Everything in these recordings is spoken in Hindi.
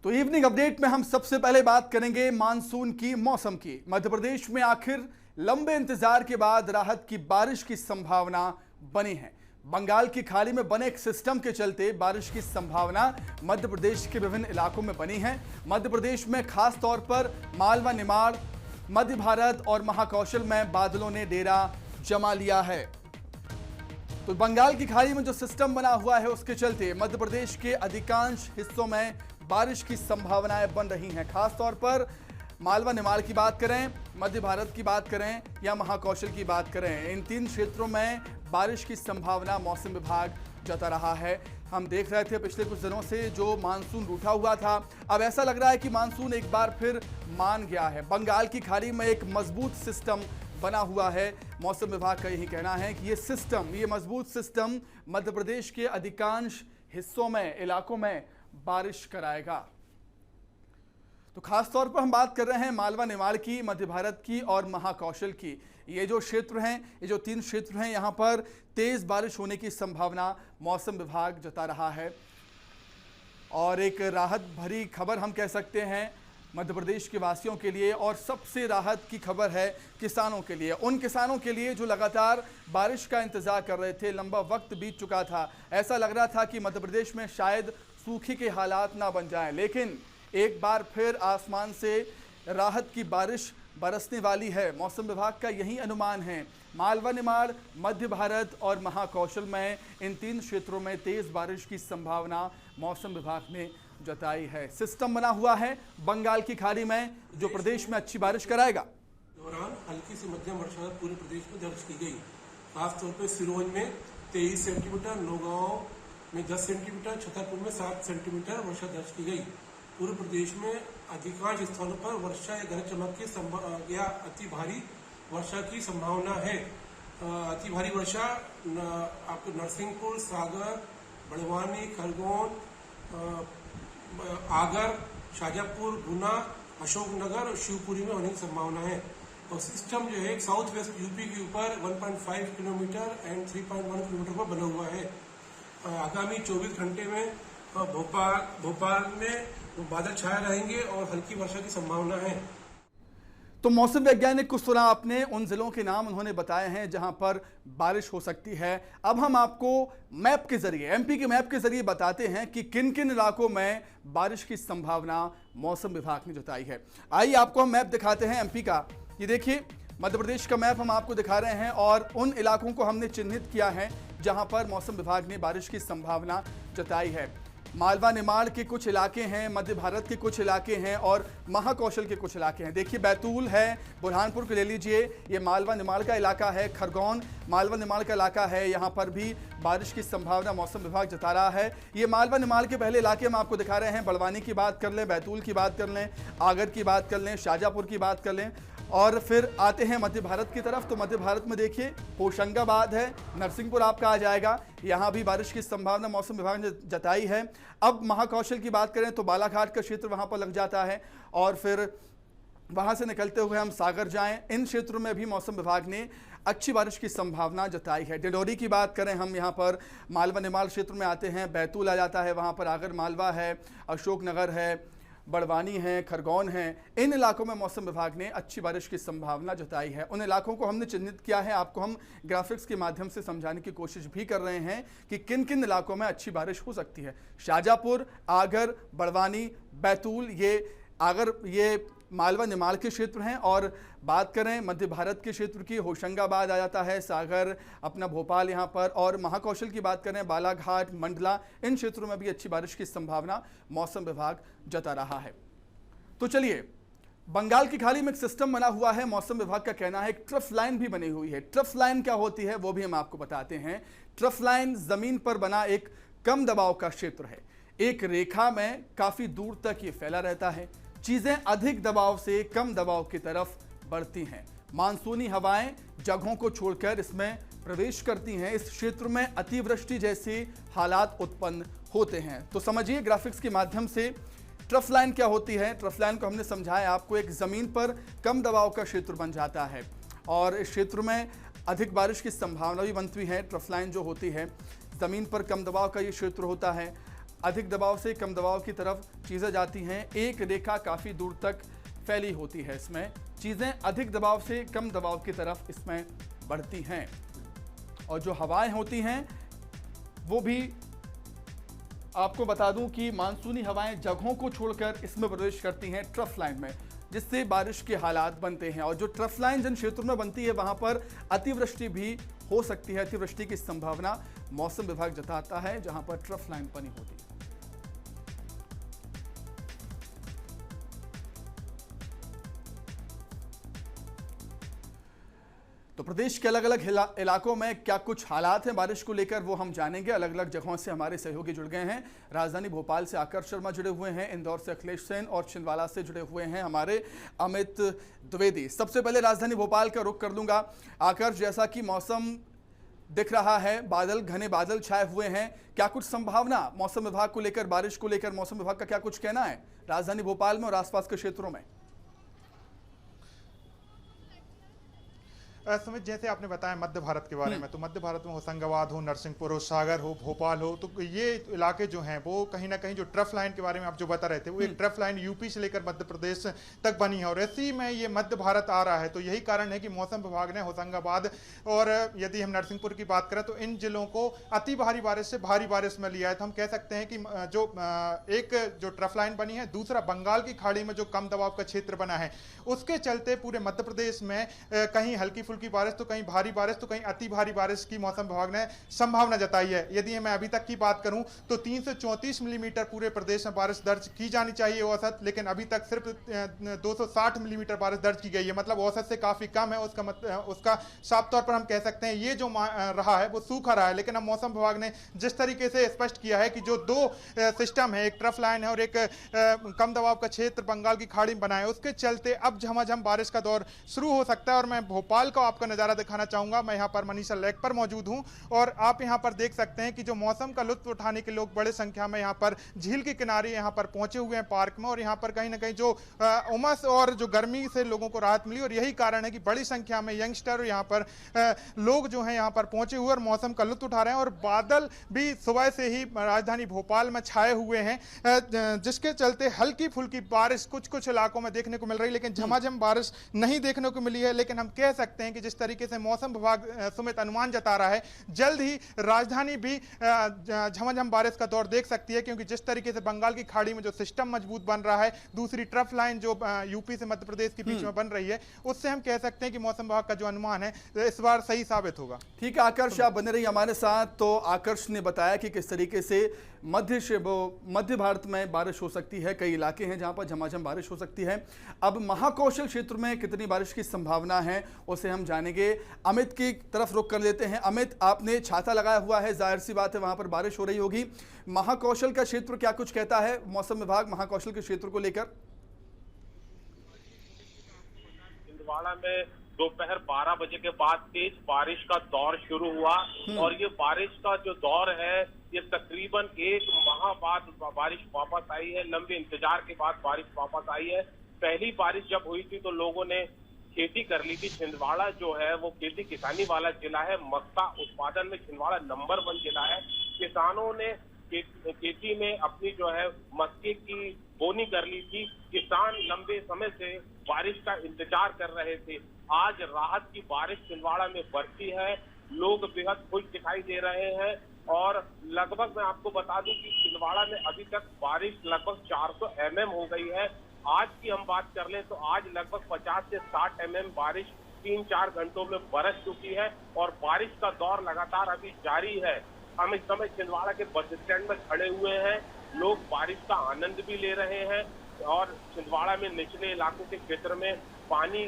तो इवनिंग अपडेट में हम सबसे पहले बात करेंगे मानसून की, मौसम की। मध्य प्रदेश में आखिर लंबे इंतजार के बाद राहत की बारिश की संभावना बनी है। बंगाल की खाड़ी में बने एक सिस्टम के चलते बारिश की संभावना मध्य प्रदेश के विभिन्न इलाकों में बनी है। मध्य प्रदेश में खास तौर पर मालवा, निमाड़, मध्य भारत और महाकौशल में बादलों ने डेरा जमा लिया है। तो बंगाल की खाड़ी में जो सिस्टम बना हुआ है उसके चलते मध्य प्रदेश के अधिकांश हिस्सों में बारिश की संभावनाएं बन रही हैं। खास तौर पर मालवा, निमाड़ की बात करें, मध्य भारत की बात करें या महाकौशल की बात करें, इन तीन क्षेत्रों में बारिश की संभावना मौसम विभाग जता रहा है। हम देख रहे थे पिछले कुछ दिनों से जो मानसून रूठा हुआ था, अब ऐसा लग रहा है कि मानसून एक बार फिर मान गया है। बंगाल की खाड़ी में एक मजबूत सिस्टम बना हुआ है। मौसम विभाग का यही कहना है कि ये मजबूत सिस्टम मध्य प्रदेश के अधिकांश हिस्सों में, इलाकों में बारिश कराएगा। तो खास तौर पर हम बात कर रहे हैं मालवा, निमाड़ की, मध्य भारत की और महाकौशल की। ये जो क्षेत्र हैं, ये जो तीन क्षेत्र हैं, यहाँ पर तेज बारिश होने की संभावना मौसम विभाग जता रहा है। और एक राहत भरी खबर हम कह सकते हैं मध्य प्रदेश के वासियों के लिए, और सबसे राहत की खबर है किसानों के लिए। उन किसानों के लिए जो लगातार बारिश का इंतजार कर रहे थे, लंबा वक्त बीत चुका था, ऐसा लग रहा था कि मध्य प्रदेश में शायद सूखे के हालात ना बन जाएं, लेकिन एक बार फिर आसमान से राहत की बारिश बरसने वाली है। मौसम विभाग का यही अनुमान है। मालवा, निमाड़, मध्य भारत और महाकौशल में इन तीन क्षेत्रों में तेज बारिश की संभावना मौसम विभाग ने जताई है। सिस्टम बना हुआ है बंगाल की खाड़ी में जो प्रदेश में अच्छी बारिश कराएगा। दौरान हल्की से मध्यम वर्षा पूरे प्रदेश में दर्ज की गई। खासतौर पर सिरोंज में 23 सेंटीमीटर, नौगांव में 10 सेंटीमीटर, छतरपुर में 7 सेंटीमीटर वर्षा दर्ज की गई। पूरे प्रदेश में अधिकांश स्थानों पर वर्षा या गरज चमक के या अति भारी वर्षा की संभावना है। अति भारी वर्षा आपको नरसिंहपुर, सागर, बड़वानी, खरगोन, आगर, शाजापुर, गुना, अशोकनगर और शिवपुरी में होने की संभावना है। और सिस्टम जो है साउथ वेस्ट यूपी के ऊपर 1.5 किलोमीटर एंड 3.1 किलोमीटर पर बना हुआ है। आगामी 24 घंटे में भोपाल में बादल छाए रहेंगे और हल्की वर्षा की संभावना है। तो मौसम वैज्ञानिक को सुना आपने, उन जिलों के नाम उन्होंने बताए हैं जहां पर बारिश हो सकती है। अब हम आपको मैप के जरिए, एमपी के मैप के जरिए बताते हैं कि किन किन इलाकों में बारिश की संभावना मौसम विभाग ने जताई है। आइए आपको हम मैप दिखाते हैं एमपी का। ये देखिए मध्य प्रदेश का मैप हम आपको दिखा रहे हैं और उन इलाकों को हमने चिन्हित किया है जहां पर मौसम विभाग ने बारिश की संभावना जताई है। मालवा, निमाड़ के कुछ इलाके हैं, मध्य भारत के कुछ इलाके हैं और महाकौशल के कुछ इलाके हैं। देखिए बैतूल है, बुरहानपुर को ले लीजिए, ये मालवा निमाड़ का इलाका है। खरगोन मालवा निमाड़ का इलाका है, यहाँ पर भी बारिश की संभावना मौसम विभाग जता रहा है। ये मालवा निमाड़ के पहले इलाके हम आपको दिखा रहे हैं। बड़वानी की बात कर लें, बैतूल की बात कर लें, आगर की बात कर लें, शाजापुर की बात कर लें, और फिर आते हैं मध्य भारत की तरफ। तो मध्य भारत में देखिए होशंगाबाद है, नरसिंहपुर आपका आ जाएगा, यहाँ भी बारिश की संभावना मौसम विभाग ने जताई है। अब महाकौशल की बात करें तो बालाघाट का क्षेत्र वहाँ पर लग जाता है, और फिर वहाँ से निकलते हुए हम सागर जाएं, इन क्षेत्रों में भी मौसम विभाग ने अच्छी बारिश की संभावना जताई है। डिंडोरी की बात करें हम, यहाँ पर मालवा निमाड़ क्षेत्र में आते हैं, बैतूल आ जाता है, वहाँ पर आगर मालवा है, अशोकनगर है, बड़वानी है, खरगोन है, इन इलाकों में मौसम विभाग ने अच्छी बारिश की संभावना जताई है। उन इलाकों को हमने चिन्हित किया है, आपको हम ग्राफिक्स के माध्यम से समझाने की कोशिश भी कर रहे हैं कि किन किन इलाकों में अच्छी बारिश हो सकती है। शाजापुर, आगर, बड़वानी, बैतूल, ये मालवा निमाड़ के क्षेत्र हैं। और बात करें मध्य भारत के क्षेत्र की, होशंगाबाद आ जाता है, सागर, अपना भोपाल यहाँ पर, और महाकौशल की बात करें बालाघाट, मंडला, इन क्षेत्रों में भी अच्छी बारिश की संभावना मौसम विभाग जता रहा है। तो चलिए, बंगाल की खाड़ी में एक सिस्टम बना हुआ है, मौसम विभाग का कहना है एक ट्रफ लाइन भी बनी हुई है। ट्रफ लाइन क्या होती है वो भी हम आपको बताते हैं। ट्रफ लाइन जमीन पर बना एक कम दबाव का क्षेत्र है। एक रेखा में काफी दूर तक ये फैला रहता है। चीजें अधिक दबाव से कम दबाव की तरफ बढ़ती हैं। मानसूनी हवाएं जगहों को छोड़कर इसमें प्रवेश करती हैं। इस क्षेत्र में अतिवृष्टि जैसे हालात उत्पन्न होते हैं। तो समझिए ग्राफिक्स के माध्यम से ट्रफ लाइन क्या होती है। ट्रफ लाइन को हमने समझाया आपको, एक जमीन पर कम दबाव का क्षेत्र बन जाता है और इस क्षेत्र में अधिक बारिश की संभावना भी बनती है। ट्रफ लाइन जो होती है, जमीन पर कम दबाव का ये क्षेत्र होता है। अधिक दबाव से कम दबाव की तरफ चीज़ें जाती हैं। एक रेखा काफ़ी दूर तक फैली होती है। इसमें चीज़ें अधिक दबाव से कम दबाव की तरफ इसमें बढ़ती हैं और जो हवाएं होती हैं वो भी आपको बता दूं कि मानसूनी हवाएं जगहों को छोड़कर इसमें प्रवेश करती हैं ट्रफ लाइन में, जिससे बारिश के हालात बनते हैं। और जो ट्रफ लाइन जिन क्षेत्रों में बनती है वहां पर अतिवृष्टि भी हो सकती है। अतिवृष्टि की संभावना मौसम विभाग जताता है जहां पर ट्रफ लाइन बनी होती है। तो प्रदेश के अलग अलग इलाकों में क्या कुछ हालात हैं बारिश को लेकर वो हम जानेंगे। अलग अलग जगहों से हमारे सहयोगी जुड़ गए हैं। राजधानी भोपाल से आकर्ष शर्मा जुड़े हुए हैं, इंदौर से अखिलेश सेन और छिंदवाड़ा से जुड़े हुए हैं हमारे अमित द्विवेदी। सबसे पहले राजधानी भोपाल का रुख कर लूंगा। आकर्ष, जैसा कि मौसम दिख रहा है, बादल, घने बादल छाए हुए हैं, क्या कुछ संभावना मौसम विभाग को लेकर, बारिश को लेकर मौसम विभाग का क्या कुछ कहना है राजधानी भोपाल में और आसपास के क्षेत्रों में? सुमित, जैसे आपने बताया मध्य भारत के बारे में, तो मध्य भारत में होशंगाबाद हो, नरसिंहपुर हो, सागर हो, भोपाल हो, तो ये इलाके जो हैं वो कहीं ना कहीं जो ट्रफ लाइन के बारे में आप जो बता रहे थे, वो एक ट्रफ लाइन यूपी से लेकर मध्य प्रदेश तक बनी है और इसी में ये मध्य भारत आ रहा है। तो यही कारण है कि मौसम विभाग ने होशंगाबाद और यदि हम नरसिंहपुर की बात करें तो इन जिलों को अति भारी बारिश से भारी बारिश में लिया है। तो हम कह सकते हैं कि जो एक जो ट्रफ लाइन बनी है, दूसरा बंगाल की खाड़ी में जो कम दबाव का क्षेत्र बना है, उसके चलते पूरे मध्य प्रदेश में कहीं हल्की की बारिश तो कहीं भारी बारिश तो कहीं अति भारी बारिश की मौसम विभाग ने संभावना जताई है। यदि मैं अभी तक की बात करूं तो 334 मिलीमीटर पूरे प्रदेश में बारिश दर्ज की जानी चाहिए औसत, लेकिन अभी तक सिर्फ 260 मिलीमीटर बारिश दर्ज की गई है। मतलब औसत से काफी कम है। उसका साफ तौर पर हम कह सकते हैं ये जो रहा है वो सूखा रहा है। लेकिन अब मौसम विभाग ने जिस तरीके से स्पष्ट किया है कि जो दो सिस्टम है, एक ट्रफ लाइन है और एक कम दबाव का क्षेत्र बंगाल की खाड़ी में बना है, उसके चलते अब झमाझम बारिश का दौर शुरू हो सकता है। और मैं भोपाल का आपका नजारा दिखाना चाहूंगा। मैं यहां पर मनीषा लेक पर मौजूद हूं और आप यहां पर देख सकते हैं कि जो मौसम का लुत्फ उठाने के लोग बड़े संख्या में यहां पर झील के किनारे यहां पर पहुंचे हुए हैं पार्क में। और यहां पर कहीं ना कहीं जो उमस और जो गर्मी से लोगों को राहत मिली और यही कारण है कि बड़ी संख्या में यंगस्टर यहां पर लोग जो हैं यहां पर पहुंचे हुए और मौसम का लुत्फ उठा रहे हैं। और बादल भी सुबह से ही राजधानी भोपाल में छाए हुए हैं, जिसके चलते हल्की फुल्की बारिश कुछ कुछ इलाकों में देखने को मिल रही है, लेकिन झमाझम बारिश नहीं देखने को मिली है। लेकिन हम कह सकते हैं कि जिस तरीके से मौसम विभाग सुमित अनुमान जता रहा है, जल्द ही राजधानी भी झमाझम बारिश का दौर देख सकती है, क्योंकि जिस तरीके से बंगाल की खाड़ी में जो सिस्टम मजबूत बन रहा है, दूसरी ट्रफ लाइन जो यूपी से मध्य प्रदेश के बीच में बन रही है, उससे हम कह सकते हैं कि मौसम विभाग का जो अनुमान है इस बार सही साबित होगा। ठीक है आकर्ष, आप बने रहिए हमारे साथ। तो आकर्ष ने बताया कि किस तरीके से मध्य भारत में बारिश हो सकती है। कई इलाके हैं जहां पर झमाझम बारिश हो सकती है। अब महाकौशल क्षेत्र में कितनी बारिश की संभावना है उसे हम जानेंगे। अमित की तरफ रुख कर लेते हैं। अमित, आपने छाता लगाया हुआ है, जाहिर सी बात है वहां पर बारिश हो रही होगी। महाकौशल का क्षेत्र क्या कुछ कहता है मौसम विभाग महाकौशल के क्षेत्र को लेकर? छिंदवाड़ा में दोपहर 12 बजे के बाद तेज बारिश का दौर शुरू हुआ और ये बारिश का जो दौर है ये तकरीबन 1 माह बाद बारिश वापस आई है। लंबे इंतजार के बाद बारिश वापस आई है। पहली बारिश जब हुई थी तो लोगों ने खेती कर ली थी। छिंदवाड़ा जो है वो खेती किसानी वाला जिला है। मक्का उत्पादन में छिंदवाड़ा नंबर 1 जिला है। किसानों ने खेती में अपनी जो है मक्के की बोनी कर ली थी। किसान लंबे समय से बारिश का इंतजार कर रहे थे। आज राहत की बारिश छिंदवाड़ा में बरसी है। लोग बेहद खुश दिखाई दे रहे हैं और लगभग मैं आपको बता दूं कि छिंदवाड़ा में अभी तक बारिश लगभग 400 mm हो गई है। आज की हम बात कर लें तो आज लगभग 50 से 60 mm बारिश 3-4 घंटों में बरस चुकी है और बारिश का दौर लगातार अभी जारी है। हम इस समय छिंदवाड़ा के बस स्टैंड में खड़े हुए हैं। लोग बारिश का आनंद भी ले रहे हैं और छिंदवाड़ा में निचले इलाकों के क्षेत्र में पानी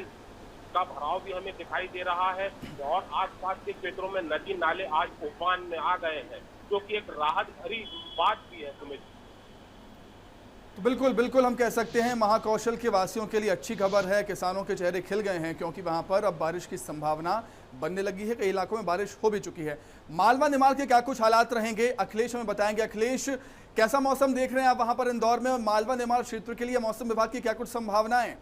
का भराव भी हमें दिखाई दे रहा है और आसपास के क्षेत्रों में नदी नाले आज उफान में आ गए हैं, जो कि एक राहत भरी बात भी है। सुमित, तो बिल्कुल बिल्कुल हम कह सकते हैं महाकौशल के वासियों के लिए अच्छी खबर है। किसानों के चेहरे खिल गए हैं क्योंकि वहां पर अब बारिश की संभावना बनने लगी है। कई इलाकों में बारिश हो भी चुकी है। मालवा निमाड़ के क्या कुछ हालात रहेंगे अखिलेश हमें बताएंगे। अखिलेश, कैसा मौसम देख रहे हैं आप वहां पर इंदौर में? मालवा निमाड़ क्षेत्र के लिए मौसम विभाग की क्या कुछ संभावनाएं?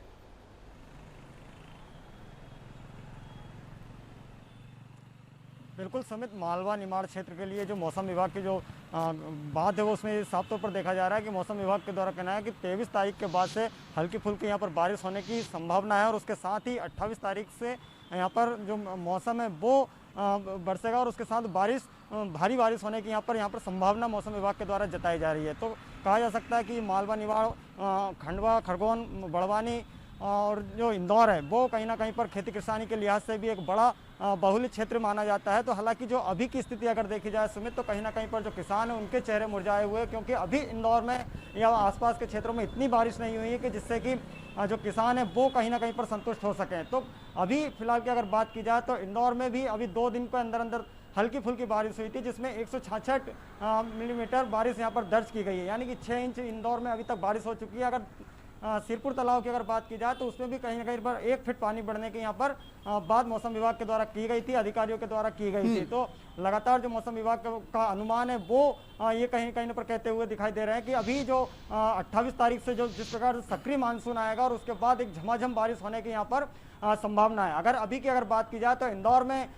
बिल्कुल समित, मालवा निमाड़ क्षेत्र के लिए जो मौसम विभाग की जो बात है वो उसमें साफ तौर पर देखा जा रहा है कि मौसम विभाग के द्वारा कहना है कि 23 तारीख के बाद से हल्की फुल्की यहाँ पर बारिश होने की संभावना है और उसके साथ ही 28 तारीख से यहाँ पर जो मौसम है वो बरसेगा और उसके साथ बारिश, भारी बारिश होने की यहाँ पर संभावना मौसम विभाग के द्वारा जताई जा रही है। तो कहा जा सकता है कि मालवा निमाड़, खंडवा, खरगोन, बड़वानी और जो इंदौर है वो कहीं ना कहीं पर खेती किसानी के लिहाज से भी एक बड़ा बहुल क्षेत्र माना जाता है। तो हालांकि जो अभी की स्थिति अगर देखी जाए सुमित, तो कहीं ना कहीं पर जो किसान है उनके चेहरे मुरझाए हुए, क्योंकि अभी इंदौर में या आसपास के क्षेत्रों में इतनी बारिश नहीं हुई है कि जिससे कि जो किसान है वो कहीं ना कहीं पर संतुष्ट हो सकें। तो अभी फिलहाल की अगर बात की जाए तो इंदौर में भी अभी 2 दिन के अंदर अंदर हल्की फुल्की बारिश हुई थी, जिसमें 166 मिलीमीटर बारिश यहाँ पर दर्ज की गई है, यानी कि 6 इंच इंदौर में अभी तक बारिश हो चुकी है। अगर सिरपुर तालाब की अगर बात की जाए तो उसमें भी कहीं ना कहीं पर 1 फीट पानी बढ़ने की यहाँ पर बात मौसम विभाग के द्वारा की गई थी, अधिकारियों के द्वारा की गई थी। तो लगातार जो मौसम विभाग का अनुमान है वो ये कहीं पर कहते हुए दिखाई दे रहे हैं कि अभी जो 28 तारीख से जो जिस प्रकार सक्रिय मानसून आएगा और उसके बाद एक झमाझम बारिश होने की यहाँ पर संभावना है। अगर अभी की अगर बात की जाए तो इंदौर में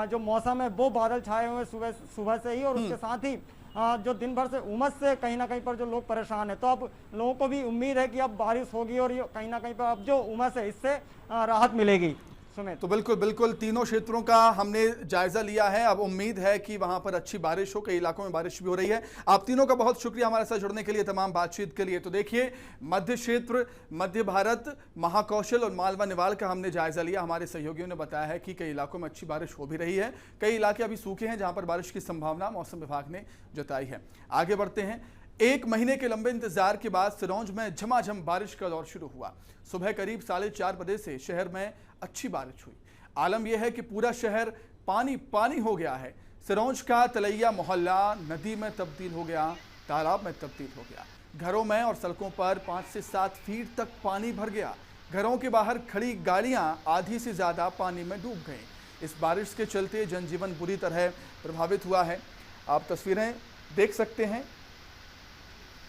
जो मौसम है वो बादल छाए हुए सुबह से ही, और उसके साथ ही जो दिन भर से उमस से कहीं ना कहीं पर जो लोग परेशान है, तो अब लोगों को भी उम्मीद है कि अब बारिश होगी और ये कहीं ना कहीं पर अब जो उमस है इससे राहत मिलेगी। तो बिल्कुल बिल्कुल तीनों क्षेत्रों का हमने जायजा लिया है। अब उम्मीद है कि वहां पर अच्छी बारिश हो, कई इलाकों में बारिश भी हो रही है। आप तीनों का बहुत शुक्रिया हमारे साथ जुड़ने के लिए, तमाम बातचीत के लिए। तो देखिए, मध्य क्षेत्र, मध्य भारत, महाकौशल और मालवा निमाड़ का हमने जायजा लिया। हमारे सहयोगियों ने बताया है कि कई इलाकों में अच्छी बारिश हो भी रही है, कई इलाके अभी सूखे हैं जहां पर बारिश की संभावना मौसम विभाग ने जताई है। आगे बढ़ते हैं। 1 महीने के लंबे इंतजार के बाद सिरोंज में झमाझम बारिश का दौर शुरू हुआ। सुबह करीब 4:30 बजे से शहर में अच्छी बारिश हुई। आलम यह है कि पूरा शहर पानी पानी हो गया है। सिरोंज का तलैया मोहल्ला नदी में तब्दील हो गया, तालाब में तब्दील हो गया। घरों में और सड़कों पर 5 से 7 फीट तक पानी भर गया। घरों के बाहर खड़ी गाड़ियां आधी से ज्यादा पानी में डूब गईं। इस बारिश के चलते जनजीवन बुरी तरह प्रभावित हुआ है। आप तस्वीरें देख सकते हैं,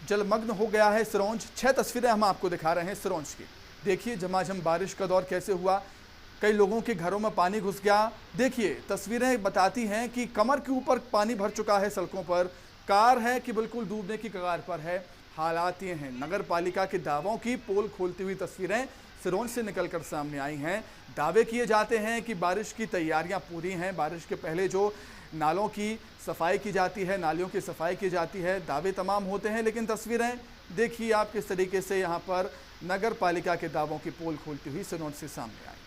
जलमग्न हो गया है सिरोंज। 6 तस्वीरें हम आपको दिखा रहे हैं सिरोंज की। देखिए झमाझम बारिश का दौर कैसे हुआ, कई लोगों के घरों में पानी घुस गया। देखिए तस्वीरें बताती हैं कि कमर के ऊपर पानी भर चुका है सड़कों पर, कार है कि बिल्कुल डूबने की कगार पर है। हालात ये हैं। नगर पालिका के दावों की पोल खोलती हुई तस्वीरें सिरोंज से निकलकर सामने आई हैं। दावे किए जाते हैं कि बारिश की तैयारियां पूरी हैं। बारिश के पहले जो नालों की सफाई की जाती है, नालियों की सफाई की जाती है, दावे तमाम होते हैं, लेकिन तस्वीरें देखिए आप किस तरीके से यहाँ पर नगर पालिका के दावों की पोल खोलती हुई सिरोंज से सामने आई।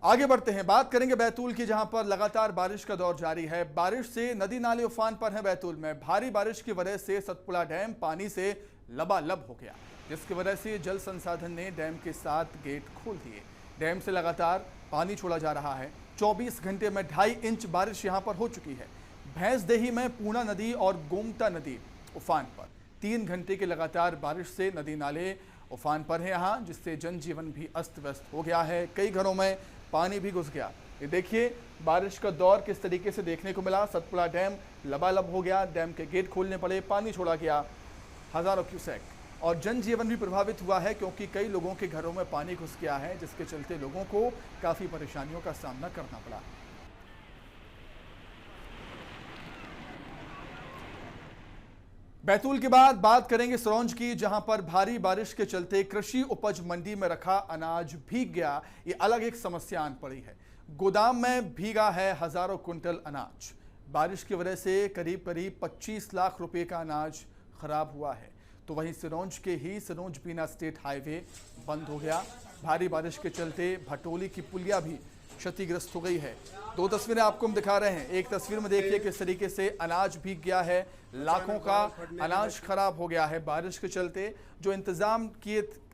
आगे बढ़ते हैं, बात करेंगे बैतूल की, जहां पर लगातार बारिश का दौर जारी है। बारिश से नदी नाले उफान पर हैं। बैतूल में भारी बारिश की वजह से सतपुड़ा डैम पानी से लबालब हो गया, जिसकी वजह से जल संसाधन ने डैम के 7 गेट खोल दिए। डैम से लगातार पानी छोड़ा जा रहा है। 24 घंटे में 2.5 इंच बारिश यहां पर हो चुकी है। भैंसदेही में पूर्णा नदी और गोमता नदी उफान पर। 3 घंटे की लगातार बारिश से नदी नाले उफान पर है यहाँ, जिससे जनजीवन भी अस्त व्यस्त हो गया है। कई घरों में पानी भी घुस गया। ये देखिए बारिश का दौर किस तरीके से देखने को मिला। सतपुड़ा डैम लबालब हो गया, डैम के गेट खोलने पड़े, पानी छोड़ा गया हजारों क्यूसेक, और जनजीवन भी प्रभावित हुआ है क्योंकि कई लोगों के घरों में पानी घुस गया है, जिसके चलते लोगों को काफी परेशानियों का सामना करना पड़ा। बैतूल के बाद बात करेंगे सिरोंज की, जहां पर भारी बारिश के चलते कृषि उपज मंडी में रखा अनाज भीग गया। ये अलग एक समस्या आन पड़ी है। गोदाम में भीगा है हजारों कुंटल अनाज। बारिश की वजह से करीब 25 लाख रुपए का अनाज खराब हुआ है। तो वहीं सिरोंज के ही सिरोंज बीना स्टेट हाईवे बंद हो गया। भारी बारिश के चलते भटोली की पुलिया भी क्षतिग्रस्त हो गई है। 2 तस्वीरें आपको हम दिखा रहे हैं। एक तस्वीर में देखिए किस तरीके से अनाज भीग गया है, लाखों का अनाज खराब हो गया है बारिश के चलते। जो इंतजाम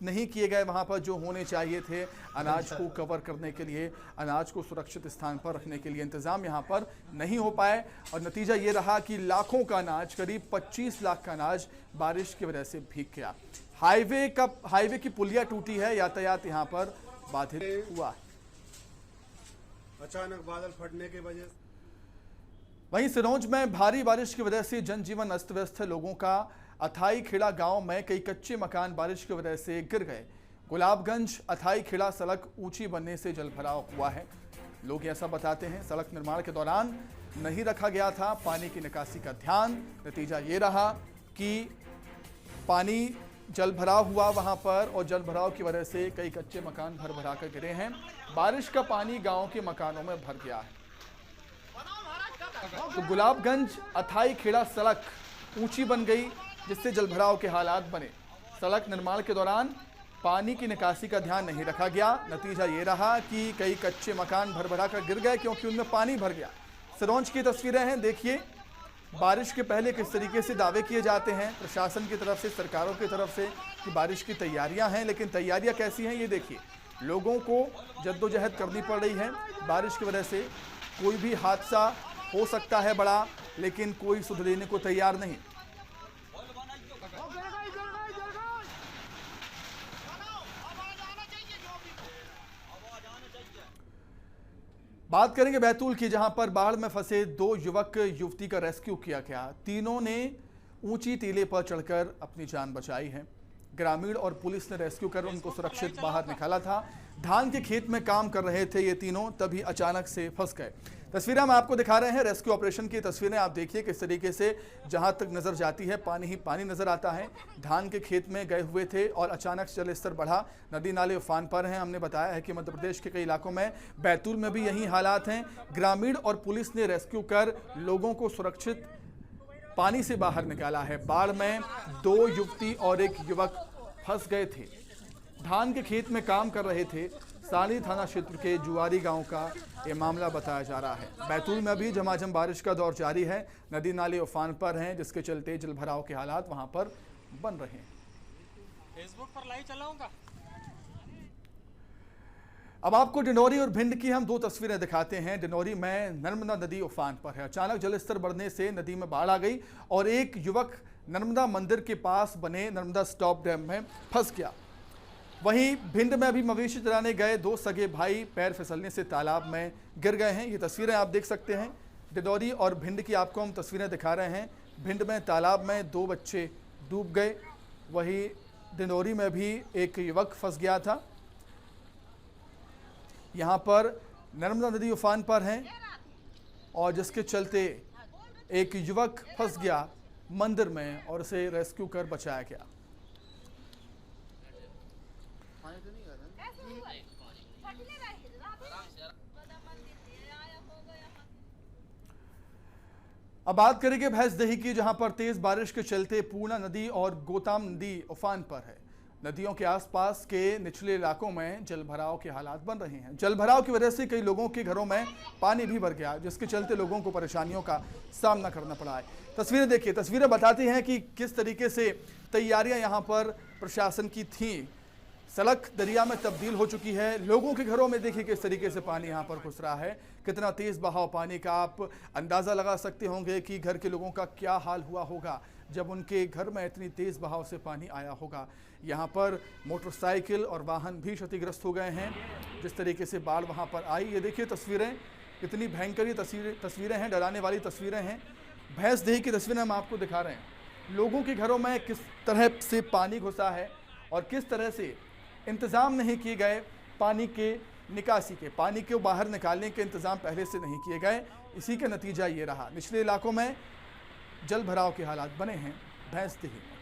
नहीं किए गए वहां पर, जो होने चाहिए थे अनाज को कवर करने के लिए, अनाज को सुरक्षित स्थान पर रखने के लिए, इंतजाम यहां पर नहीं हो पाए, और नतीजा ये रहा कि लाखों का अनाज, करीब 25 लाख का अनाज बारिश की वजह से भीग गया। हाईवे की पुलिया टूटी है, यातायात यहां पर बाधित हुआ है। अचानक बादल फटने की वजह से वहीं सिरोंज में भारी बारिश की वजह से जनजीवन अस्त व्यस्त है लोगों का। अथाई खेड़ा गांव में कई कच्चे मकान बारिश की वजह से गिर गए। गुलाबगंज अथाई खेड़ा सड़क ऊंची बनने से जलभराव हुआ है। लोग ऐसा बताते हैं, सड़क निर्माण के दौरान नहीं रखा गया था पानी की निकासी का ध्यान। नतीजा ये रहा कि पानी जलभराव हुआ वहां पर और जलभराव की वजह से कई कच्चे मकान भर भरा कर गिरे हैं। बारिश का पानी गांव के मकानों में भर गया है। तो गुलाबगंज अथाई खेड़ा सड़क ऊंची बन गई, जिससे जलभराव के हालात बने। सड़क निर्माण के दौरान पानी की निकासी का ध्यान नहीं रखा गया। नतीजा ये रहा कि कई कच्चे मकान भर भरा कर गिर गए क्योंकि उनमें पानी भर गया। सिरोंज की तस्वीरें हैं, देखिए बारिश के पहले किस तरीके से दावे किए जाते हैं प्रशासन की तरफ से, सरकारों की तरफ से कि बारिश की तैयारियां हैं, लेकिन तैयारियां कैसी हैं ये देखिए। लोगों को जद्दोजहद करनी पड़ रही है। बारिश की वजह से कोई भी हादसा हो सकता है बड़ा, लेकिन कोई सुध लेने को तैयार नहीं। बात करेंगे बैतूल की, जहां पर बाढ़ में फंसे 2 युवक युवती का रेस्क्यू किया गया। तीनों ने ऊंची टीले पर चढ़कर अपनी जान बचाई है। ग्रामीण और पुलिस ने रेस्क्यू कर उनको सुरक्षित बाहर निकाला था। धान के खेत में काम कर रहे थे ये तीनों, तभी अचानक से फंस गए। तस्वीरें हम आपको दिखा रहे हैं रेस्क्यू ऑपरेशन की तस्वीरें। आप देखिए किस तरीके से जहां तक नजर जाती है पानी ही पानी नजर आता है। धान के खेत में गए हुए थे और अचानक जल स्तर बढ़ा, नदी नाले उफान पर हैं। हमने बताया है कि मध्य प्रदेश के कई इलाकों में, बैतूल में भी यही हालात हैं। ग्रामीण और पुलिस ने रेस्क्यू कर लोगों को सुरक्षित पानी से बाहर निकाला है। बाढ़ में 2 युवती और 1 युवक फंस गए थे। धान के खेत में काम कर रहे थे। साली थाना क्षेत्र के जुआरी गांव का ये मामला बताया जा रहा है। बैतूल में भी झमाझम बारिश का दौर जारी है। नदी नाले उफान पर हैं, जिसके चलते जलभराव के हालात वहां पर बन रहे हैं। फेसबुक पर लाइव चलाऊंगा। अब आपको डिंडोरी और भिंड की हम 2 तस्वीरें दिखाते हैं। डिंडोरी में नर्मदा नदी उफान पर है। अचानक जलस्तर बढ़ने से नदी में बाढ़ आ गई और 1 युवक नर्मदा मंदिर के पास बने नर्मदा स्टॉप डैम में फंस गया। वहीं भिंड में भी मवेशी चराने गए 2 सगे भाई पैर फिसलने से तालाब में गिर गए हैं। ये तस्वीरें आप देख सकते हैं। डिंडोरी और भिंड की आपको हम तस्वीरें दिखा रहे हैं। भिंड में तालाब में 2 बच्चे डूब गए। वहीं डिंडोरी में भी 1 युवक फंस गया था। यहाँ पर नर्मदा नदी उफान पर है और जिसके चलते 1 युवक फंस गया मंदिर में और उसे रेस्क्यू कर बचाया गया। अब बात करेंगे भैंसदेही की, जहां पर तेज बारिश के चलते पूर्णा नदी और गोताम नदी उफान पर है। नदियों के आसपास के निचले इलाकों में जलभराव के हालात बन रहे हैं। जलभराव की वजह से कई लोगों के घरों में पानी भी भर गया, जिसके चलते लोगों को परेशानियों का सामना करना पड़ा है। तस्वीरें देखिए, तस्वीरें बताती हैं कि किस तरीके से तैयारियां यहां पर प्रशासन की थी। सड़क दरिया में तब्दील हो चुकी है। लोगों के घरों में देखिए किस तरीके से पानी यहाँ पर घुस रहा है। कितना तेज बहाव पानी का, आप अंदाज़ा लगा सकते होंगे कि घर के लोगों का क्या हाल हुआ होगा जब उनके घर में इतनी तेज बहाव से पानी आया होगा। यहाँ पर मोटरसाइकिल और वाहन भी क्षतिग्रस्त हो गए हैं। जिस तरीके से बाढ़ वहाँ पर आई, ये देखिए तस्वीरें, कितनी भयंकर तस्वीरें हैं, डराने वाली तस्वीरें हैं। भैंसदेही की तस्वीरें हम आपको दिखा रहे हैं। लोगों के घरों में किस तरह से पानी घुसा है और किस तरह से इंतज़ाम नहीं किए गए पानी के निकासी के, पानी को बाहर निकालने के इंतज़ाम पहले से नहीं किए गए। इसी का नतीजा ये रहा। निचले इलाकों में जल भराव के हालात बने हैं भैंसदेही में।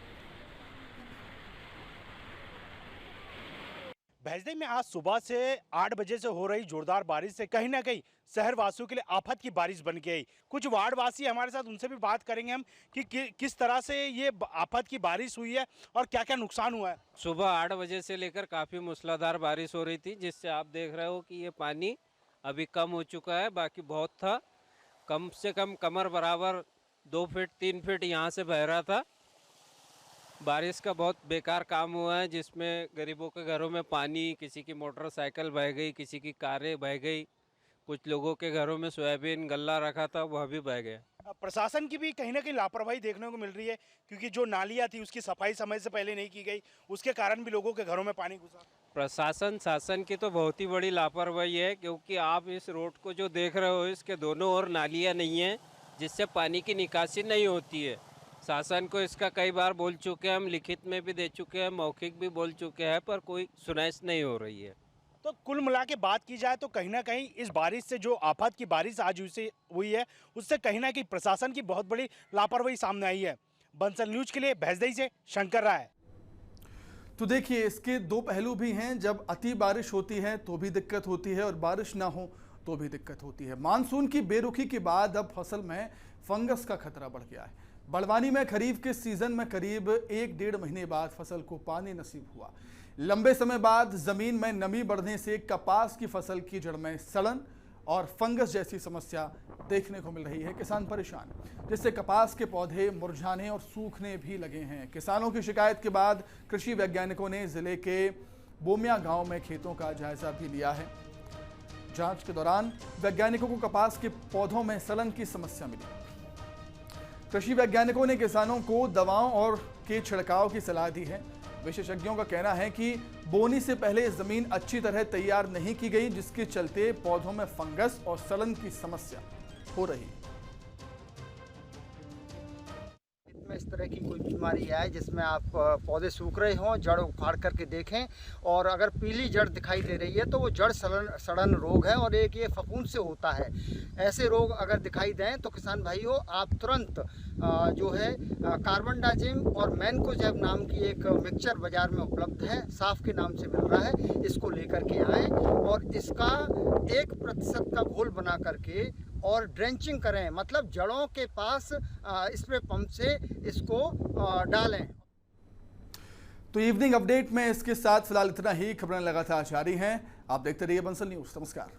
भैंसदेही में आज सुबह से 8 बजे से हो रही जोरदार बारिश से कहीं ना कहीं शहर वासियों के लिए आफत की बारिश बन गई। कुछ वार्ड वासी हमारे साथ, उनसे भी बात करेंगे हम कि किस तरह से ये आफत की बारिश हुई है और क्या क्या नुकसान हुआ है। सुबह 8 बजे से लेकर काफ़ी मूसलाधार बारिश हो रही थी, जिससे आप देख रहे हो कि ये पानी अभी कम हो चुका है। बाकी बहुत था, कम से कम कमर बराबर 2 फीट 3 फीट यहाँ से बह रहा था। बारिश का बहुत बेकार काम हुआ है, जिसमें गरीबों के घरों में पानी, किसी की मोटरसाइकिल बह गई, किसी की कारें बह गई, कुछ लोगों के घरों में सोयाबीन गल्ला रखा था वह भी बह गया। प्रशासन की भी कहीं ना कहीं लापरवाही देखने को मिल रही है, क्योंकि जो नालियाँ थी उसकी सफाई समय से पहले नहीं की गई, उसके कारण भी लोगों के घरों में पानी घुसा। प्रशासन शासन की तो बहुत ही बड़ी लापरवाही है, क्योंकि आप इस रोड को जो देख रहे हो इसके दोनों ओर नालियाँ नहीं हैं, जिससे पानी की निकासी नहीं होती है। शासन को इसका कई बार बोल चुके हैं, हम लिखित में भी दे चुके हैं, मौखिक भी बोल चुके हैं, पर कोई सुनाइश नहीं हो रही है। तो कुल मिला के बात की जाए तो कहीं ना कहीं इस बारिश से जो आफत की बारिश आज हुई है उससे कहीं ना कहीं प्रशासन की बहुत बड़ी लापरवाही सामने आई है। बंसल न्यूज के लिए भैंसदेई से शंकर राय। तो देखिए, इसके दो पहलू भी हैं। जब अति बारिश होती है तो भी दिक्कत होती है और बारिश ना हो तो भी दिक्कत होती है। मानसून की बेरुखी के बाद अब फसल में फंगस का खतरा बढ़ गया है। बड़वानी में खरीफ के सीजन में करीब 1-1.5 महीने बाद फसल को पानी नसीब हुआ। लंबे समय बाद जमीन में नमी बढ़ने से कपास की फसल की जड़ में सड़न और फंगस जैसी समस्या देखने को मिल रही है। किसान परेशान, जिससे कपास के पौधे मुरझाने और सूखने भी लगे हैं। किसानों की शिकायत के बाद कृषि वैज्ञानिकों ने जिले के बोमिया गांव में खेतों का जायजा भी लिया है। जांच के दौरान वैज्ञानिकों को कपास के पौधों में सड़न की समस्या मिली। कृषि वैज्ञानिकों ने किसानों को दवाओं और के छिड़काव की सलाह दी है। विशेषज्ञों का कहना है कि बोनी से पहले जमीन अच्छी तरह तैयार नहीं की गई, जिसके चलते पौधों में फंगस और सड़न की समस्या हो रही है। में इस तरह की कोई बीमारी आए जिसमें आप पौधे सूख रहे हों, जड़ उखाड़ करके देखें और अगर पीली जड़ दिखाई दे रही है तो वो जड़ सड़न रोग है और एक ये फफूंद से होता है। ऐसे रोग अगर दिखाई दें तो किसान भाइयों आप तुरंत जो है कार्बनडाजिम और मैनकोजेब नाम की एक मिक्सचर बाजार में उपलब्ध है, साफ के नाम से मिल रहा है, इसको लेकर के आएँ और इसका 1% का घोल बना करके और ड्रेंचिंग करें, मतलब जड़ों के पास स्प्रे पंप से इसको डालें। तो इवनिंग अपडेट में इसके साथ फिलहाल इतना ही। खबरें लगातार जारी हैं, आप देखते रहिए बंसल न्यूज़। नमस्कार।